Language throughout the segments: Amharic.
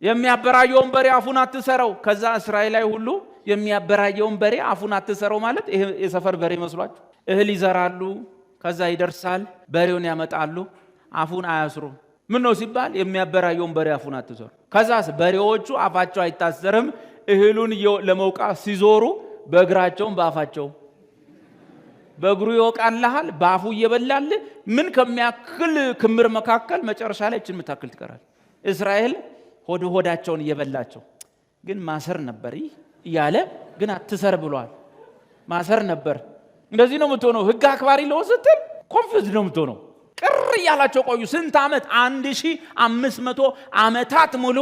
የሚያበራየውን በሬ አፉን አትሰረው። ከዛ እስራኤላዊ ሁሉ የሚያበራየውን በሬ አፉን አትሰረው ማለት ይሄ የሰፈር በሬ መስሏችሁ? እህል ይዘራሉ፣ ከዛ ይደርሳል፣ በሬውን ያመጣሉ፣ አፉን አያስሩ። ምን ነው ሲባል የሚያበራየውን በሬ አፉን አትሰሩ። ከዛስ በሬዎቹ አፋቸው አይታሰርም፣ እህሉን ለመውቃት ሲዞሩ በእግራቸውም በአፋቸው በእግሩ ይወቃልሃል፣ በአፉ እየበላል። ምን ከሚያክል ክምር መካከል መጨረሻ ላይ እችን ምታክል ትቀራል። እስራኤል ሆዳቸውን እየበላቸው ግን ማሰር ነበር እያለ ግን አትሰር ብሏል። ማሰር ነበር። እንደዚህ ነው የምትሆነው። ህግ አክባሪ ለሆን ስትል ኮንፊውዝ ነው የምትሆነው። ቅር እያላቸው ቆዩ። ስንት ዓመት? 1500 ዓመታት ሙሉ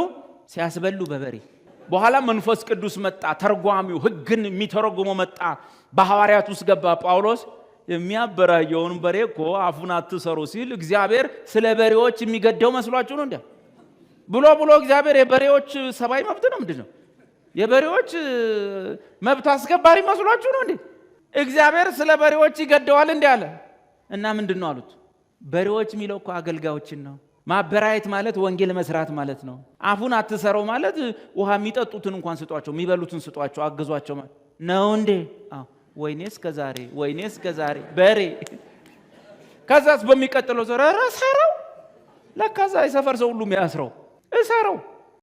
ሲያስበሉ በበሬ። በኋላ መንፈስ ቅዱስ መጣ፣ ተርጓሚው ህግን የሚተረጉመው መጣ። በሐዋርያት ውስጥ ገባ ጳውሎስ። የሚያበራየውን በሬ እኮ አፉን አትሰሩ ሲል እግዚአብሔር ስለ በሬዎች የሚገደው መስሏችሁ ነው እንዴ? ብሎ እግዚአብሔር የበሬዎች ሰባይ መብት ነው ምንድነው? የበሬዎች መብት አስከባሪ መስሏችሁ ነው እንዴ? እግዚአብሔር ስለ በሬዎች ይገደዋል እንዴ አለ። እና ምንድነው አሉት? በሬዎች የሚለው እኮ አገልጋዮችን ነው። ማበራየት ማለት ወንጌል መስራት ማለት ነው። አፉን አትሰረው ማለት ውሃ የሚጠጡትን እንኳን ስጧቸው፣ የሚበሉትን ስጧቸው፣ አግዟቸው ማለት ነው እንዴ? አዎ። ወይኔስ ከዛሬ በሬ። ከዛስ በሚቀጥለው ዘረ ሰረው ለካዛ የሰፈር ሰው ሁሉ የሚያስረው እሰረው